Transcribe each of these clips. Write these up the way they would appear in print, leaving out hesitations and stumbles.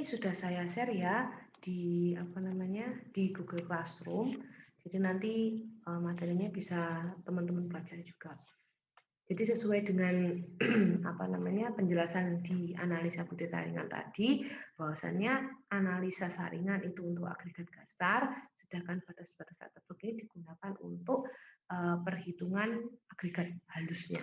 ini sudah saya share ya di di Google Classroom. Jadi nanti materinya bisa teman-teman pelajari juga. Jadi sesuai dengan penjelasan di analisa butir saringan tadi, bahwasannya analisa saringan itu untuk agregat dasar, sedangkan batas-batas tertentu ini digunakan untuk perhitungan agregat halusnya.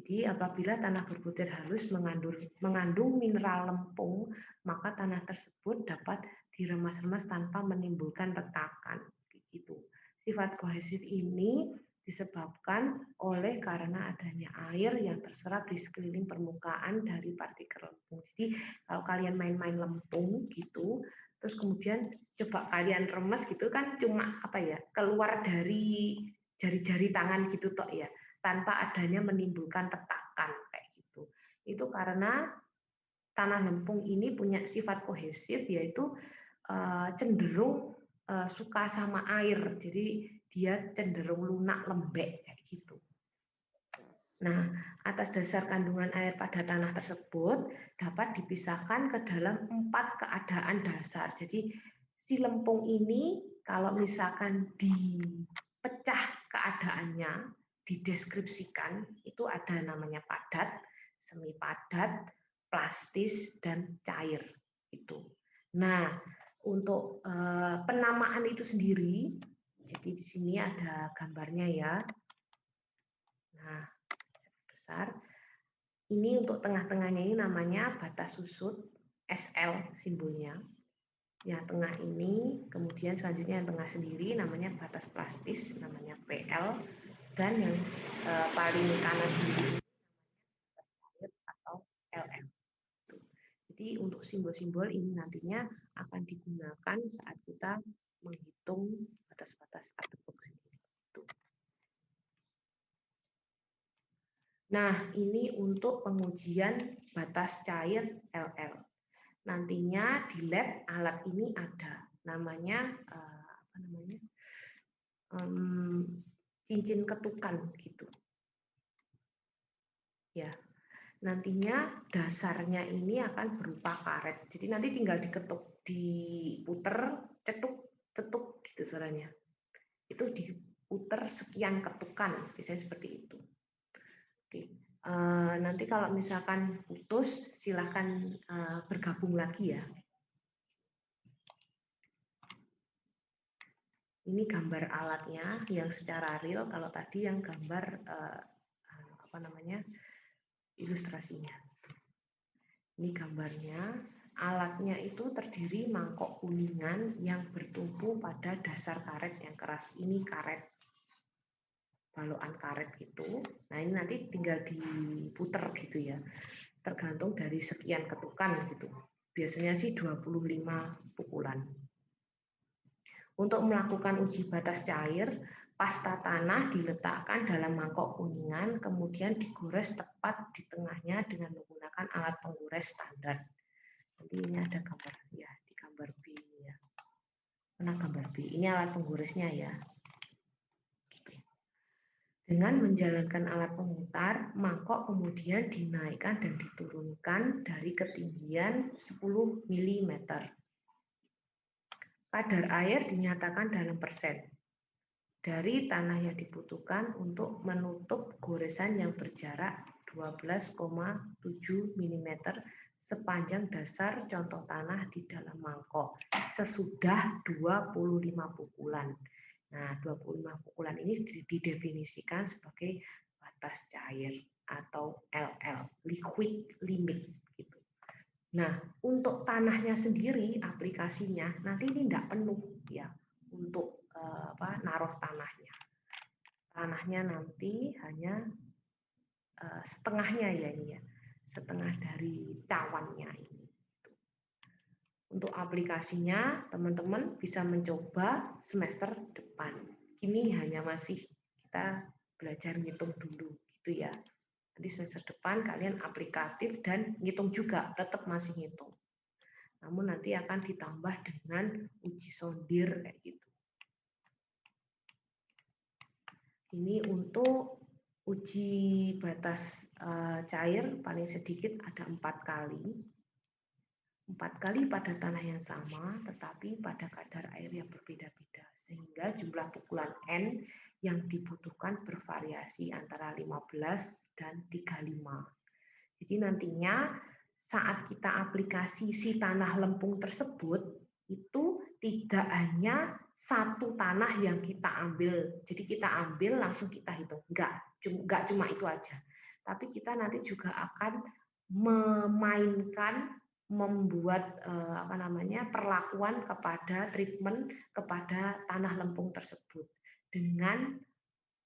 Jadi apabila tanah berbutir halus mengandung mineral lempung, maka tanah tersebut dapat diremas-remas tanpa menimbulkan retakan. Gitu. Sifat kohesif ini disebabkan karena adanya air yang terserap di sekeliling permukaan dari partikel lempung. Jadi kalau kalian main-main lempung gitu, terus kemudian coba kalian remes gitu kan cuma keluar dari jari-jari tangan gitu toh ya, tanpa adanya menimbulkan retakan kayak gitu. Itu karena tanah lempung ini punya sifat kohesif, yaitu cenderung suka sama air, jadi dia cenderung lunak lembek kayak gitu. Nah, atas dasar kandungan air pada tanah tersebut dapat dipisahkan ke dalam 4 keadaan dasar. Jadi si lempung ini kalau misalkan dipecah keadaannya, dideskripsikan, itu ada namanya padat, semi padat, plastis, dan cair. Itu. Nah, untuk penamaan itu sendiri, jadi di sini ada gambarnya ya. Nah, besar. Ini untuk tengah-tengahnya ini namanya batas susut, SL simbolnya. Yang tengah ini, kemudian selanjutnya yang tengah sendiri namanya batas plastis, namanya PL, dan yang paling kanan sendiri batas cair atau LM. Jadi untuk simbol-simbol ini nantinya akan digunakan saat kita menghitung batas-batas artebox ini. Nah, ini untuk pengujian batas cair LL. Nantinya di lab alat ini ada, namanya cincin ketukan gitu. Ya, nantinya dasarnya ini akan berupa karet. Jadi nanti tinggal diketuk, diputer, cetuk gitu suaranya. Itu diputer sekian ketukan, biasanya seperti itu. Oke. Nanti kalau misalkan putus, silahkan bergabung lagi ya. Ini gambar alatnya yang secara real, kalau tadi yang gambar ilustrasinya. Ini gambarnya, alatnya itu terdiri mangkok kuningan yang bertumpu pada dasar karet yang keras. Ini karet, balokan karet gitu. Nah ini nanti tinggal diputer gitu ya, tergantung dari sekian ketukan gitu. Biasanya sih 25 pukulan. Untuk melakukan uji batas cair, pasta tanah diletakkan dalam mangkok kuningan, kemudian digores tepat di tengahnya dengan menggunakan alat penggores standar. Nanti ini ada gambar ya, di gambar B ini ya. Mana gambar B? Ini alat penggoresnya ya. Dengan menjalankan alat pemutar, mangkok kemudian dinaikkan dan diturunkan dari ketinggian 10 mm. Kadar air dinyatakan dalam persen dari tanah yang dibutuhkan untuk menutup goresan yang berjarak 12,7 mm sepanjang dasar contoh tanah di dalam mangkok sesudah 25 pukulan. Nah, 25 pukulan ini didefinisikan sebagai batas cair atau LL, liquid limit gitu. Nah, untuk tanahnya sendiri aplikasinya nanti ini tidak penuh ya untuk naruh tanahnya. Tanahnya nanti hanya setengahnya ya ini ya, setengah dari cawannya ini. Untuk aplikasinya teman-teman bisa mencoba semester depan. Ini hanya masih kita belajar ngitung dulu gitu ya. Nanti semester depan kalian aplikatif dan ngitung juga, tetap masih ngitung. Namun nanti akan ditambah dengan uji sondir kayak gitu. Ini untuk uji batas cair paling sedikit ada 4 kali. 4 kali pada tanah yang sama, tetapi pada kadar air yang berbeda-beda. Sehingga jumlah pukulan N yang dibutuhkan bervariasi antara 15 dan 35. Jadi nantinya saat kita aplikasi si tanah lempung tersebut, itu tidak hanya satu tanah yang kita ambil. Jadi kita ambil langsung kita hitung. Enggak cuma itu aja. Tapi kita nanti juga akan memainkan, membuat perlakuan kepada treatment kepada tanah lempung tersebut dengan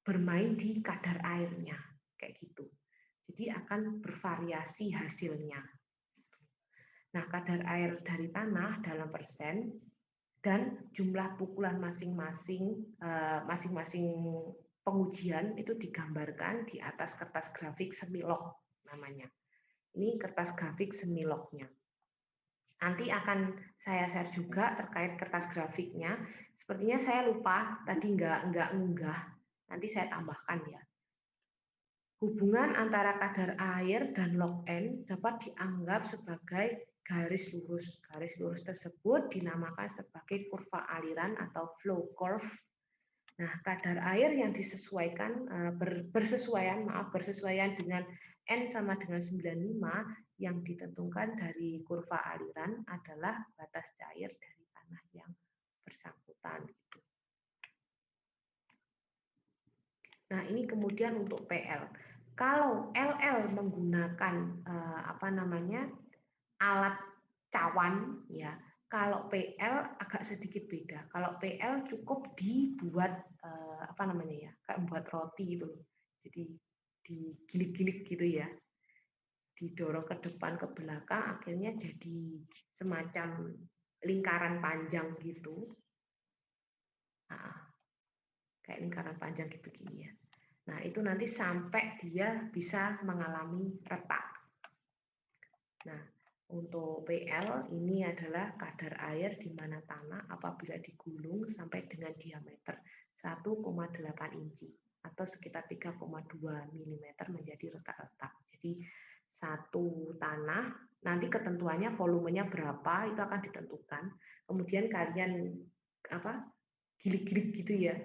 bermain di kadar airnya kayak gitu. Jadi akan bervariasi hasilnya. Nah, kadar air dari tanah dalam persen dan jumlah pukulan masing-masing pengujian itu digambarkan di atas kertas grafik semilok namanya. Ini kertas grafik semiloknya. Nanti akan saya share juga terkait kertas grafiknya. Sepertinya saya lupa tadi nggak ngunggah. Nanti saya tambahkan ya. Hubungan antara kadar air dan log N dapat dianggap sebagai garis lurus. Garis lurus tersebut dinamakan sebagai kurva aliran atau flow curve. Nah, kadar air yang disesuaikan bersesuaian dengan N sama dengan 95 yang ditentukan dari kurva aliran adalah batas cair dari tanah yang bersangkutan. Nah, ini kemudian untuk PL. Kalau LL menggunakan alat cawan, ya. Kalau PL agak sedikit beda. Kalau PL cukup dibuat kayak membuat roti itu, jadi digilik-gilik gitu ya, didorong ke depan ke belakang, akhirnya jadi semacam lingkaran panjang gitu, kayak lingkaran panjang gitu gini ya. Nah, itu nanti sampai dia bisa mengalami retak. Nah, untuk PL ini adalah kadar air di mana tanah apabila digulung sampai dengan diameter 1,8 inci atau sekitar 3,2 mm menjadi retak-retak. Jadi satu tanah, nanti ketentuannya volumenya berapa itu akan ditentukan. Kemudian kalian gilik-gilik gitu ya,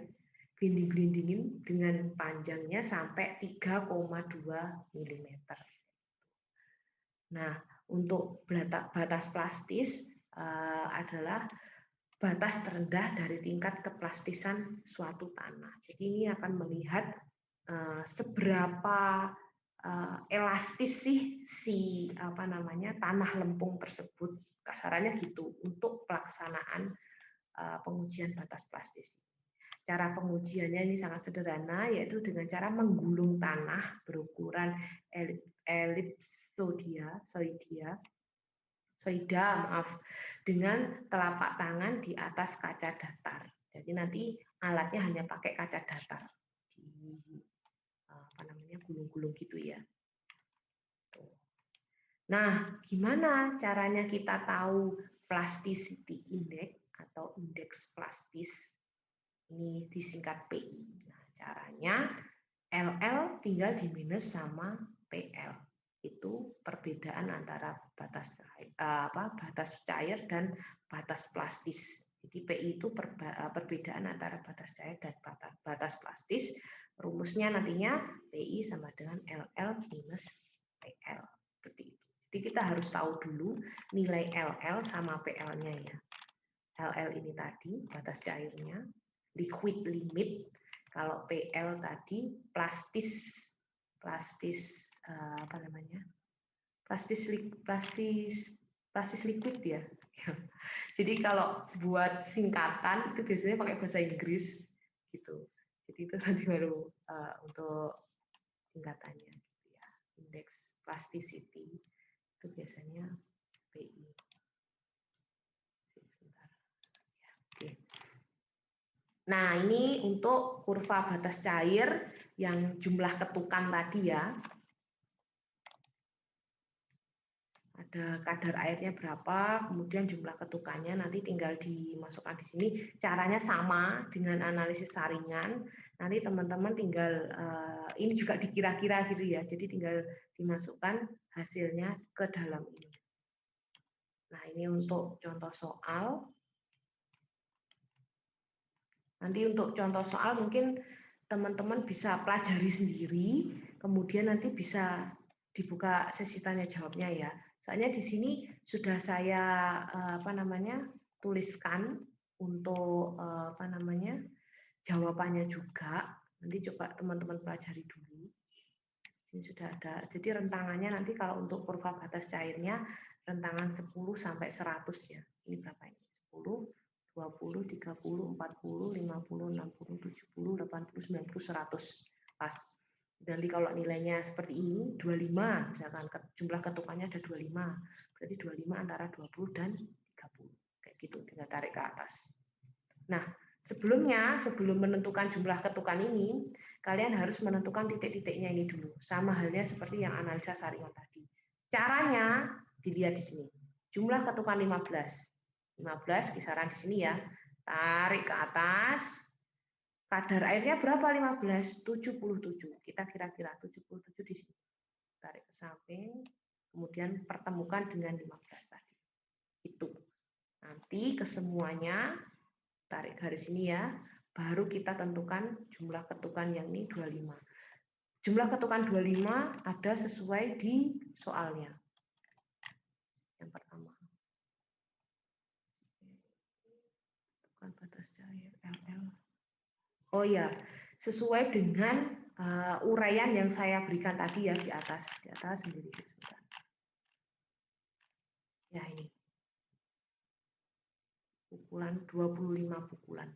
gelinding-gelindingin dengan panjangnya sampai 3,2 mm. Nah, untuk batas plastis adalah batas terendah dari tingkat keplastisan suatu tanah. Jadi ini akan melihat seberapa elastis sih si tanah lempung tersebut, kasarannya gitu, untuk pelaksanaan pengujian batas plastis. Cara pengujiannya ini sangat sederhana, yaitu dengan cara menggulung tanah berukuran elipsoida dengan telapak tangan di atas kaca datar. Jadi nanti alatnya hanya pakai kaca datar, gulung-gulung gitu ya. Nah, gimana caranya kita tahu plasticity index atau indeks plastis? Ini disingkat PI. Nah, caranya LL tinggal di minus sama PL. Itu perbedaan antara batas cair dan batas plastis. Jadi PI itu perbedaan antara batas cair dan batas plastis. Rumusnya nantinya PI sama dengan LL minus PL. Seperti itu. Jadi kita harus tahu dulu nilai LL sama PL-nya ya. LL ini tadi batas cairnya, liquid limit. Kalau PL tadi plastis liquid ya. Jadi kalau buat singkatan itu biasanya pakai bahasa Inggris gitu. Jadi itu nanti baru untuk singkatannya gitu ya. Indeks plasticity itu biasanya PI. Nah, ini untuk kurva batas cair yang jumlah ketukan tadi ya. Ada kadar airnya berapa, kemudian jumlah ketukannya nanti tinggal dimasukkan di sini. Caranya sama dengan analisis saringan. Nanti teman-teman tinggal, ini juga dikira-kira gitu ya, jadi tinggal dimasukkan hasilnya ke dalam ini. Nah, ini untuk contoh soal. Nanti untuk contoh soal mungkin teman-teman bisa pelajari sendiri, kemudian nanti bisa dibuka sesi tanya jawabnya ya. Soalnya di sini sudah saya tuliskan untuk jawabannya juga. Nanti coba teman-teman pelajari dulu. Ini sudah ada. Jadi rentangannya nanti kalau untuk kurva batas cairnya rentangan 10 sampai 100 ya. Ini berapa ini? 10, 20, 30, 40, 50, 60, 70, 80, 90, 100. Pas. Nanti kalau nilainya seperti ini, 25, misalkan jumlah ketukannya ada 25. Berarti 25 antara 20 dan 30. Kayak gitu, tinggal tarik ke atas. Nah, sebelum menentukan jumlah ketukan ini, kalian harus menentukan titik-titiknya ini dulu. Sama halnya seperti yang analisa saringan tadi. Caranya dilihat di sini. Jumlah ketukan 15. 15 kisaran di sini ya. Tarik ke atas. Kadar airnya berapa 15? 77. Kita kira-kira 77 di sini. Tarik ke samping, kemudian pertemukan dengan 15 tadi. Itu. Nanti kesemuanya tarik garis ini ya, baru kita tentukan jumlah ketukan yang ini 25. Jumlah ketukan 25 ada sesuai di soalnya. Yang pertama. Ketukan batas cair LL. Oh ya, sesuai dengan uraian yang saya berikan tadi ya di atas sendiri. Ya ini. Pukulan 25 pukulan.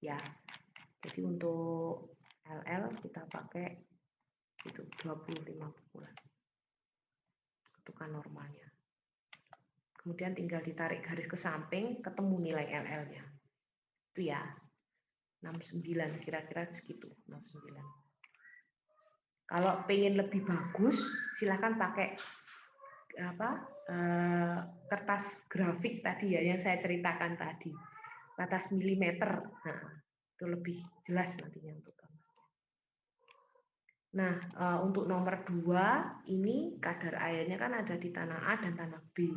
Ya. Jadi untuk LL kita pakai itu 25 pukulan. Ketukan normalnya. Kemudian tinggal ditarik garis ke samping, ketemu nilai LL-nya. Itu ya. 69 kira-kira segitu, 69. Kalau pengen lebih bagus, silakan pakai kertas grafik tadi ya yang saya ceritakan tadi. Batas milimeter. Nah, itu lebih jelas nantinya untuk gambar. Nah, untuk nomor 2 ini kadar airnya kan ada di tanah A dan tanah B.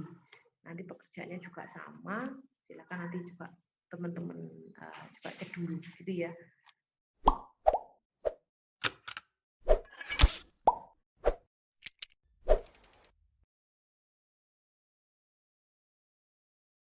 Nanti pekerjaannya juga sama. Silakan nanti coba teman-teman coba cek dulu gitu ya.